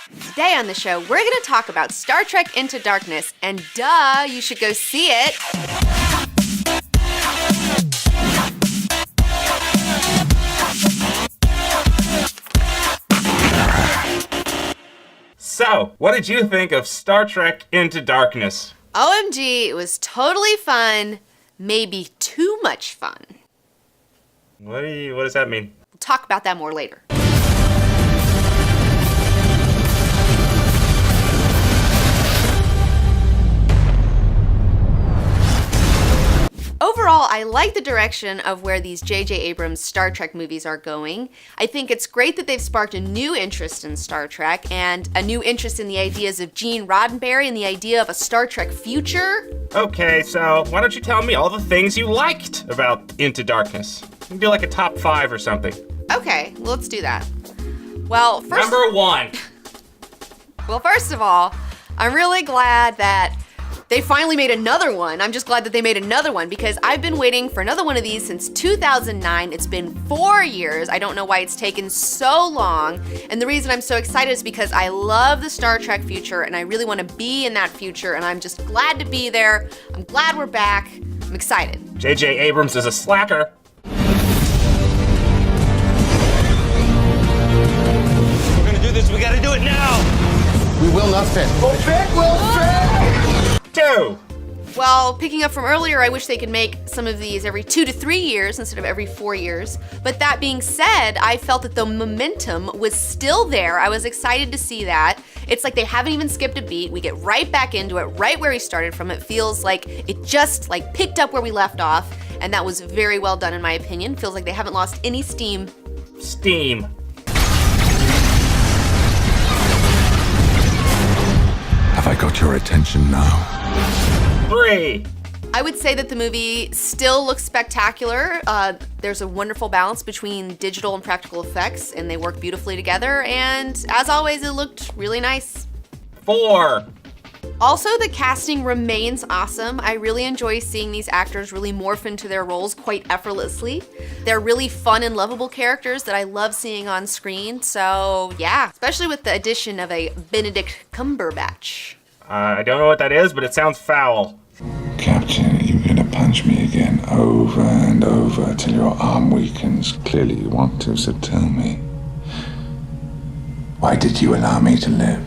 Today on the show, we're going to talk about Star Trek Into Darkness, and duh, you should go see it. So, what did you think of Star Trek Into Darkness? OMG, it was totally fun, maybe too much fun. What does that mean? We'll talk about that more later. Overall, I like the direction of where these J.J. Abrams Star Trek movies are going. I think it's great that they've sparked a new interest in Star Trek and a new interest in the ideas of Gene Roddenberry and the idea of a Star Trek future. Okay, so why don't you tell me all the things you liked about Into Darkness? You can do like a top 5 or something. Okay, let's do that. Well, first of all, I'm really glad that they finally made another one. I'm just glad that they made another one because I've been waiting for another one of these since 2009. It's been 4 years. I don't know why it's taken so long. And the reason I'm so excited is because I love the Star Trek future and I really want to be in that future and I'm just glad to be there. I'm glad we're back. I'm excited. J.J. Abrams is a slacker. We're gonna do this. We gotta do it now. We will not fail. Vic will fail. 2. Well, picking up from earlier, I wish they could make some of these every 2 to 3 years instead of every 4 years. But that being said, I felt that the momentum was still there. I was excited to see that. It's like they haven't even skipped a beat. We get right back into it, right where we started from. It feels like it just picked up where we left off. And that was very well done in my opinion. Feels like they haven't lost any steam. Steam. Have I got your attention now? 3. I would say that the movie still looks spectacular. There's a wonderful balance between digital and practical effects, and they work beautifully together. And as always, it looked really nice. 4. Also, the casting remains awesome. I really enjoy seeing these actors really morph into their roles quite effortlessly. They're really fun and lovable characters that I love seeing on screen. So yeah, especially with the addition of a Benedict Cumberbatch. I don't know what that is, but it sounds foul. Captain, you're gonna punch me again over and over till your arm weakens. Clearly you want to, so tell me. Why did you allow me to live?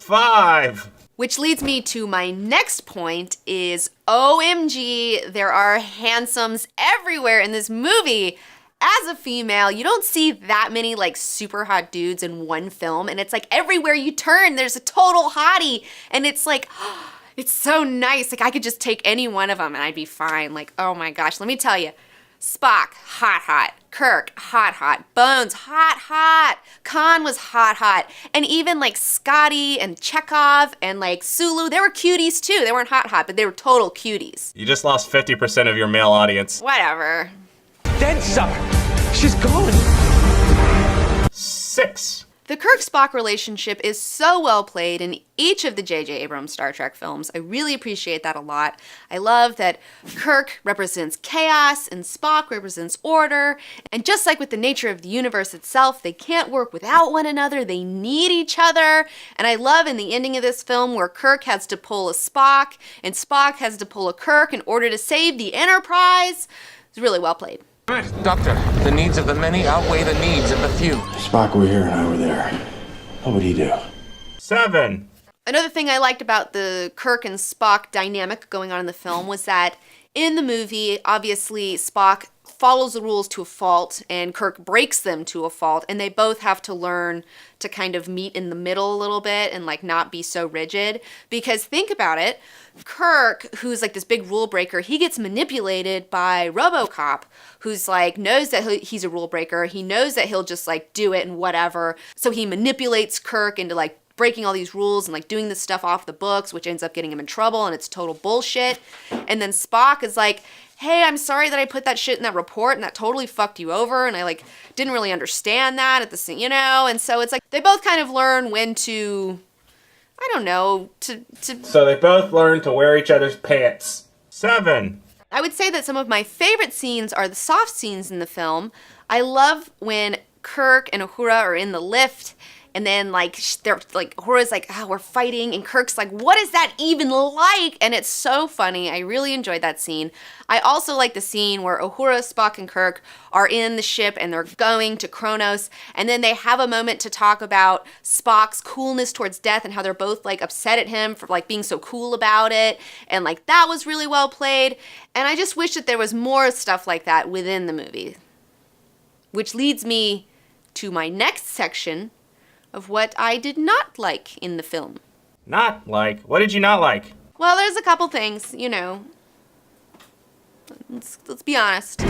5. Which leads me to my next point is OMG, there are handsomes everywhere in this movie. As a female, you don't see that many super hot dudes in one film, and it's everywhere you turn, there's a total hottie, and it's it's so nice. I could just take any one of them and I'd be fine. Oh my gosh, let me tell you. Spock, hot. Kirk, hot. Bones, hot. Khan was hot. And even Scotty and Chekhov and Sulu, they were cuties too. They weren't hot, but they were total cuties. You just lost 50% of your male audience. Whatever. Dead summer. She's gone. 6. The Kirk-Spock relationship is so well played in each of the J.J. Abrams Star Trek films. I really appreciate that a lot. I love that Kirk represents chaos and Spock represents order. And just like with the nature of the universe itself, they can't work without one another. They need each other. And I love in the ending of this film where Kirk has to pull a Spock and Spock has to pull a Kirk in order to save the Enterprise. It's really well played. Doctor, the needs of the many outweigh the needs of the few. Spock were here and I were there. What would he do? 7. Another thing I liked about the Kirk and Spock dynamic going on in the film was that in the movie, obviously, Spock follows the rules to a fault and Kirk breaks them to a fault, and they both have to learn to kind of meet in the middle a little bit and not be so rigid. Because think about it, Kirk, who's this big rule breaker, he gets manipulated by RoboCop, who's knows that he's a rule breaker. He knows that he'll just do it and whatever. So he manipulates Kirk into breaking all these rules and doing this stuff off the books, which ends up getting him in trouble, and it's total bullshit. And then Spock is hey, I'm sorry that I put that shit in that report and that totally fucked you over, and I didn't really understand that at the same, and so it's they both kind of learn when to, I don't know, to So they both learn to wear each other's pants. 7. I would say that some of my favorite scenes are the soft scenes in the film. I love when Kirk and Uhura are in the lift And then like they're like Uhura's like, oh, we're fighting, and Kirk's like, what is that even like? And it's so funny. I really enjoyed that scene. I also like the scene where Uhura, Spock, and Kirk are in the ship and they're going to Kronos, and then they have a moment to talk about Spock's coolness towards death and how they're both like upset at him for like being so cool about it, and like that was really well played. And I just wish that there was more stuff like that within the movie. Which leads me to my next section of what I did not like in the film. Not like? What did you not like? Well, there's a couple things, you know. Let's be honest.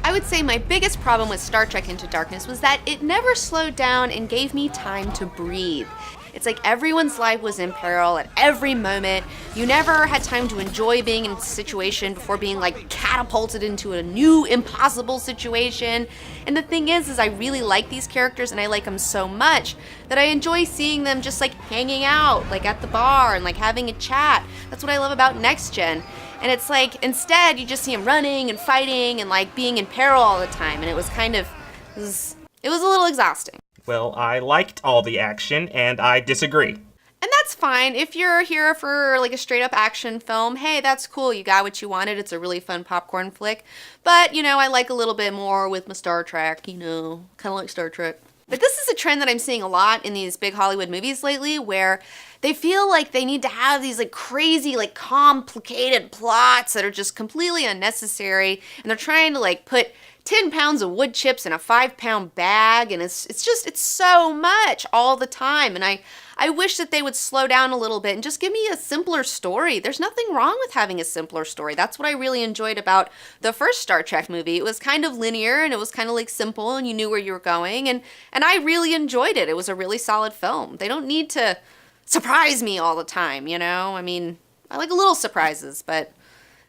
I would say my biggest problem with Star Trek Into Darkness was that it never slowed down and gave me time to breathe. It's like everyone's life was in peril at every moment. You never had time to enjoy being in a situation before being like catapulted into a new impossible situation. And the thing is I really like these characters and I like them so much that I enjoy seeing them just like hanging out like at the bar and like having a chat. That's what I love about Next Gen. And it's like instead you just see them running and fighting and like being in peril all the time. And it was kind of, it was a little exhausting. Well, I liked all the action, and I disagree. And that's fine. If you're here for like a straight up action film, hey, that's cool. You got what you wanted. It's a really fun popcorn flick. But, you know, I like a little bit more with my Star Trek, you know, kind of like Star Trek. But this is a trend that I'm seeing a lot in these big Hollywood movies lately where they feel like they need to have these like crazy, like complicated plots that are just completely unnecessary. And they're trying to like put 10 pounds of wood chips in a 5-pound bag, and it's so much all the time. And I wish that they would slow down a little bit and just give me a simpler story. There's nothing wrong with having a simpler story. That's what I really enjoyed about the first Star Trek movie. It was kind of linear and it was kind of like simple and you knew where you were going, and I really enjoyed it. It was a really solid film. They don't need to surprise me all the time, you know? I mean, I like little surprises, but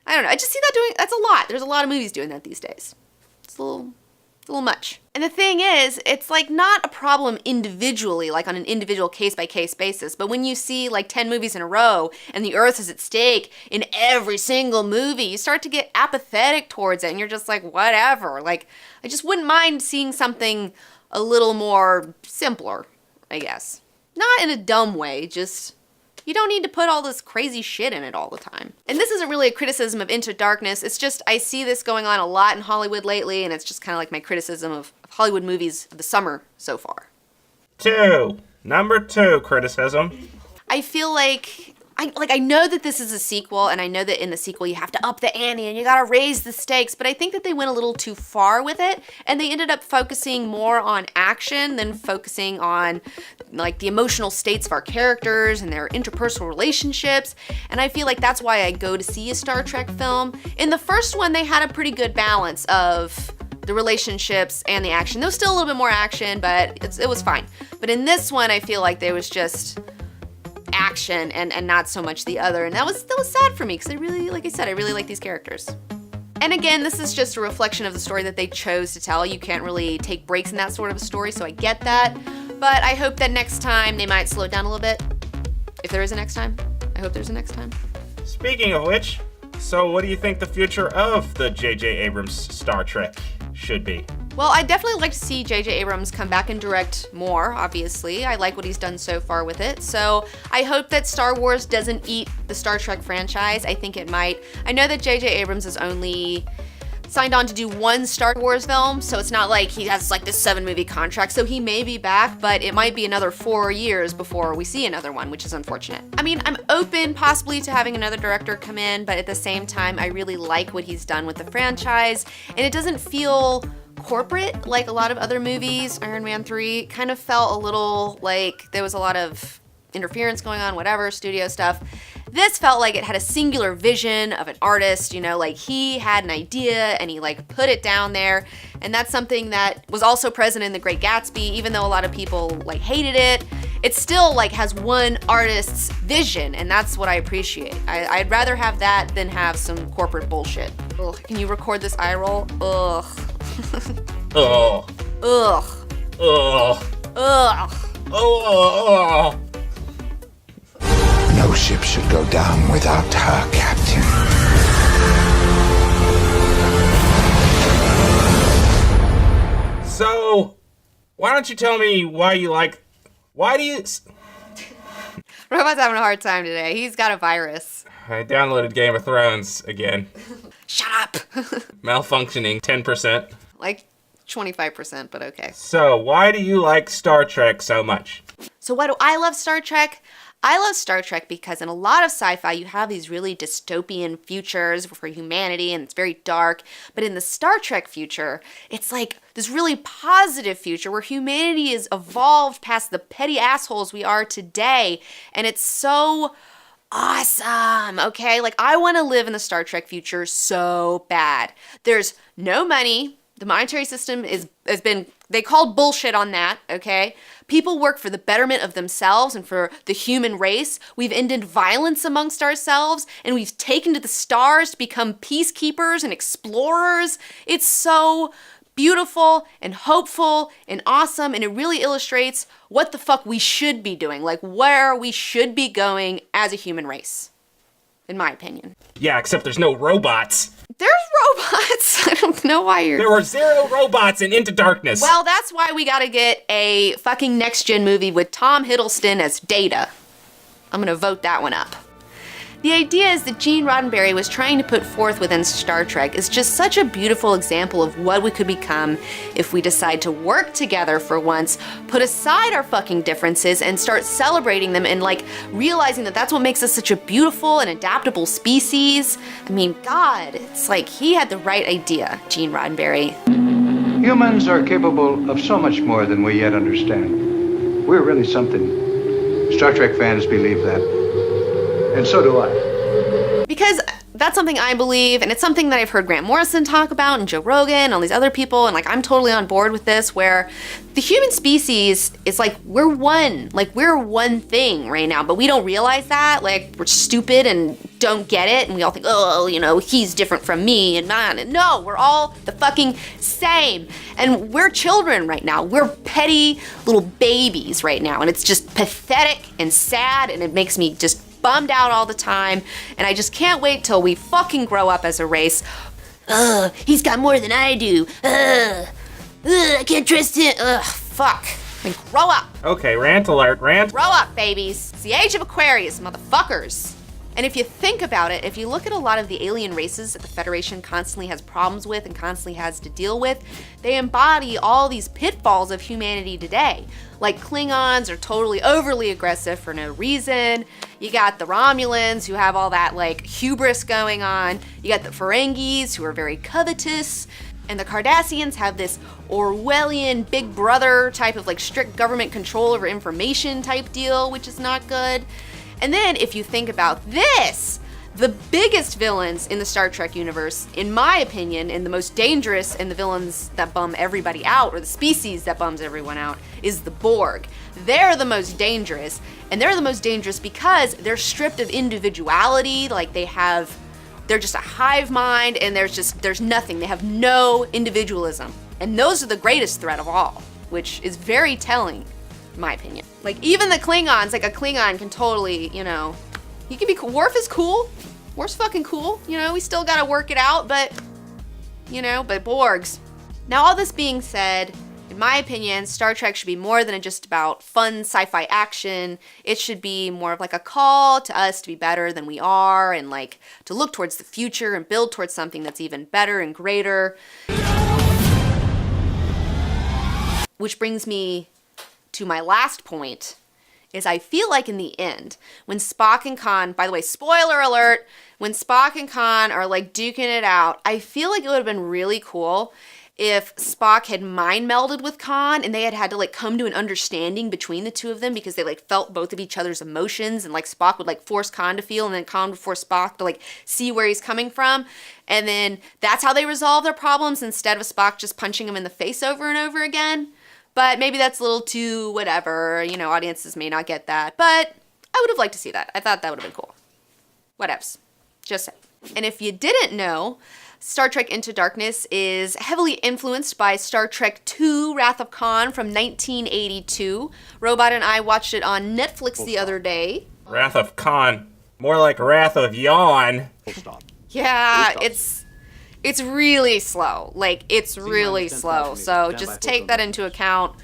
I don't know. I just see that's a lot. There's a lot of movies doing that these days. It's a little much. And the thing is, it's like not a problem individually, like on an individual case-by-case basis, but when you see like 10 movies in a row and the Earth is at stake in every single movie, you start to get apathetic towards it and you're just like, whatever. Like, I just wouldn't mind seeing something a little more simpler, I guess. Not in a dumb way, just you don't need to put all this crazy shit in it all the time. And this isn't really a criticism of Into Darkness. It's just I see this going on a lot in Hollywood lately, and it's just kind of like my criticism of Hollywood movies of the summer so far. Number two criticism. I feel like I know that this is a sequel, and I know that in the sequel you have to up the ante and you gotta raise the stakes, but I think that they went a little too far with it, and they ended up focusing more on action than focusing on like the emotional states of our characters and their interpersonal relationships, and I feel like that's why I go to see a Star Trek film. In the first one, they had a pretty good balance of the relationships and the action. There was still a little bit more action, but it was fine. But in this one, I feel like there was just action and not so much the other, and that was sad for me because I really, like I said, I really like these characters. And again, this is just a reflection of the story that they chose to tell. You can't really take breaks in that sort of a story, so I get that, but I hope that next time they might slow it down a little bit. If there is a next time. I hope there's a next time. Speaking of which, so what do you think the future of the J.J. Abrams Star Trek should be? Well, I'd definitely like to see J.J. Abrams come back and direct more, obviously. I like what he's done so far with it. So I hope that Star Wars doesn't eat the Star Trek franchise. I think it might. I know that J.J. Abrams has only signed on to do one Star Wars film, so it's not like he has like this 7-movie contract, so he may be back, but it might be another 4 years before we see another one, which is unfortunate. I mean, I'm open possibly to having another director come in, but at the same time, I really like what he's done with the franchise, and it doesn't feel corporate like a lot of other movies. Iron Man 3 kind of felt a little like there was a lot of interference going on, whatever, studio stuff. This felt like it had a singular vision of an artist, you know, like he had an idea and he like put it down there, and that's something that was also present in The Great Gatsby. Even though a lot of people like hated it, it still like has one artist's vision, and that's what I appreciate. I'd rather have that than have some corporate bullshit. Ugh, can you record this eye roll? Ugh. Ugh. Ugh. Ugh. Ugh. Ugh. No ship should go down without her captain. So, why don't you tell me why do you... Robot's having a hard time today. He's got a virus. I downloaded Game of Thrones again. Shut up! Malfunctioning 10%. Like 25%, but okay. So, why do you like Star Trek so much? So why do I love Star Trek? I love Star Trek because in a lot of sci-fi, you have these really dystopian futures for humanity, and it's very dark. But in the Star Trek future, it's like this really positive future where humanity is evolved past the petty assholes we are today. And it's so awesome, okay? Like, I want to live in the Star Trek future so bad. There's no money. The monetary system has been, they called bullshit on that, okay? People work for the betterment of themselves and for the human race. We've ended violence amongst ourselves, and we've taken to the stars to become peacekeepers and explorers. It's so beautiful and hopeful and awesome, and it really illustrates what the fuck we should be doing, like where we should be going as a human race, in my opinion. Yeah, except there's no robots. There's robots. I don't know why you're... There were 0 robots in Into Darkness. Well, that's why we gotta get a fucking next-gen movie with Tom Hiddleston as Data. I'm gonna vote that one up. The idea is that Gene Roddenberry was trying to put forth within Star Trek is just such a beautiful example of what we could become if we decide to work together for once, put aside our fucking differences, and start celebrating them and, like, realizing that that's what makes us such a beautiful and adaptable species. I mean, God, it's like he had the right idea, Gene Roddenberry. Humans are capable of so much more than we yet understand. We're really something. Star Trek fans believe that. And so do I. Because that's something I believe, and it's something that I've heard Grant Morrison talk about, and Joe Rogan, and all these other people, and, like, I'm totally on board with this, where the human species is like, we're one thing right now, but we don't realize that. Like, we're stupid and don't get it, and we all think, oh, you know, he's different from me and mine. And no, we're all the fucking same. And we're children right now. We're petty little babies right now, and it's just pathetic and sad, and it makes me just bummed out all the time, and I just can't wait till we fucking grow up as a race. Ugh, he's got more than I do. I can't trust him. Ugh, fuck. I mean, grow up. Okay, rant alert, rant. Grow up, babies. It's the age of Aquarius, motherfuckers. And if you think about it, if you look at a lot of the alien races that the Federation constantly has problems with and constantly has to deal with, they embody all these pitfalls of humanity today. Like, Klingons are totally overly aggressive for no reason. You got the Romulans who have all that, like, hubris going on. You got the Ferengis who are very covetous. And the Cardassians have this Orwellian Big Brother type of, like, strict government control over information type deal, which is not good. And then if you think about this, the biggest villains in the Star Trek universe, in my opinion, and the most dangerous and the villains that bum everybody out, or the species that bums everyone out, is the Borg. They're the most dangerous, and they're the most dangerous because they're stripped of individuality. Like, they're just a hive mind, and there's nothing. They have no individualism. And those are the greatest threat of all, which is very telling, in my opinion. Like, even the Klingons, like, a Klingon can totally, you know, he can be cool. Worf is cool. Worf's fucking cool. You know, we still gotta work it out, but, you know, but Borgs. Now, all this being said, in my opinion, Star Trek should be more than just about fun sci-fi action. It should be more of like a call to us to be better than we are, and, like, to look towards the future and build towards something that's even better and greater. Which brings me to my last point, is I feel like in the end, when Spock and Khan, by the way, spoiler alert, when Spock and Khan are, like, duking it out, I feel like it would have been really cool if Spock had mind melded with Khan and they had to, like, come to an understanding between the two of them because they, like, felt both of each other's emotions, and, like, Spock would, like, force Khan to feel, and then Khan would force Spock to, like, see where he's coming from. And then that's how they resolve their problems instead of Spock just punching him in the face over and over again. But maybe that's a little too whatever, you know, audiences may not get that. But I would have liked to see that. I thought that would have been cool. Whatevs. Just saying. And if you didn't know, Star Trek Into Darkness is heavily influenced by Star Trek II, Wrath of Khan from 1982. Robot and I watched it on Netflix the other day. Wrath of Khan. More like Wrath of Yawn. Yeah, It's really slow. Like, it's really slow. So just take that into account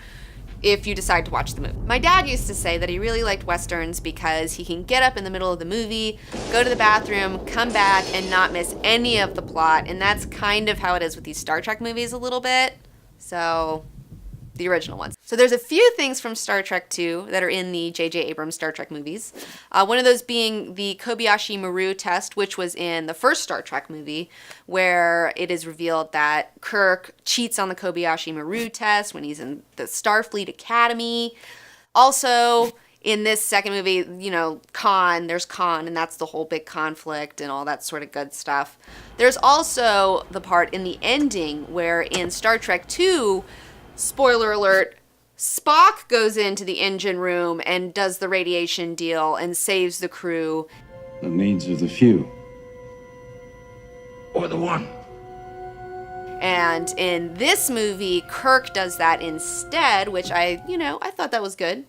if you decide to watch the movie. My dad used to say that he really liked Westerns because he can get up in the middle of the movie, go to the bathroom, come back, and not miss any of the plot. And that's kind of how it is with these Star Trek movies a little bit. So, the original ones. So there's a few things from Star Trek 2 that are in the J.J. Abrams Star Trek movies. One of those being the Kobayashi Maru test, which was in the first Star Trek movie, where it is revealed that Kirk cheats on the Kobayashi Maru test when he's in the Starfleet Academy. Also, in this second movie, you know, there's Khan, and that's the whole big conflict and all that sort of good stuff. There's also the part in the ending where in Star Trek 2, spoiler alert, Spock goes into the engine room and does the radiation deal and saves the crew. The needs of the few. Or the one. And in this movie, Kirk does that instead, which I thought that was good.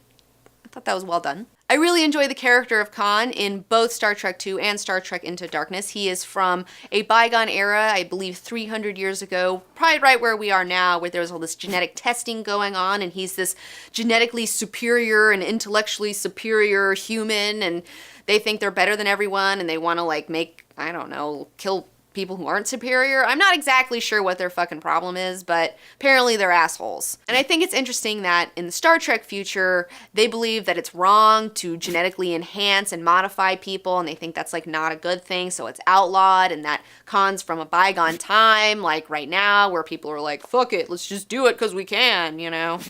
I thought that was well done. I really enjoy the character of Khan in both Star Trek II and Star Trek Into Darkness. He is from a bygone era, I believe 300 years ago, probably right where we are now, where there was all this genetic testing going on, and he's this genetically superior and intellectually superior human, and they think they're better than everyone, and they want to, kill people who aren't superior. I'm not exactly sure what their fucking problem is, but apparently they're assholes. And I think it's interesting that in the Star Trek future, they believe that it's wrong to genetically enhance and modify people, and they think that's like not a good thing, so it's outlawed, and that Khan's from a bygone time, like right now, where people are like, fuck it, let's just do it because we can, you know?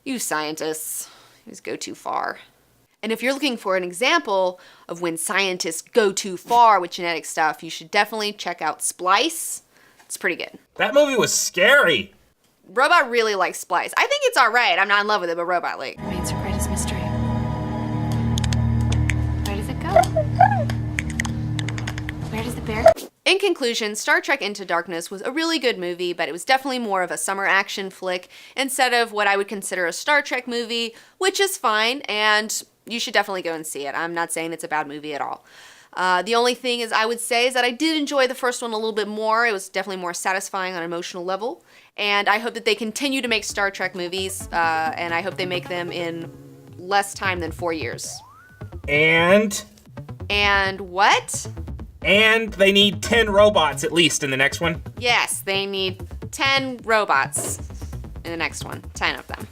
You scientists, you just go too far. And if you're looking for an example of when scientists go too far with genetic stuff, you should definitely check out Splice. It's pretty good. That movie was scary. Robot really likes Splice. I think it's all right. I'm not in love with it, but Robot like. Remains our greatest mystery. Where does it go? Where does the bear? In conclusion, Star Trek Into Darkness was a really good movie, but it was definitely more of a summer action flick instead of what I would consider a Star Trek movie, which is fine, and you should definitely go and see it. I'm not saying it's a bad movie at all. The only thing I would say is that I did enjoy the first one a little bit more. It was definitely more satisfying on an emotional level. And I hope that they continue to make Star Trek movies, and I hope they make them in less time than 4 years. And what? And they need 10 robots at least in the next one. Yes, they need 10 robots in the next one. 10 of them.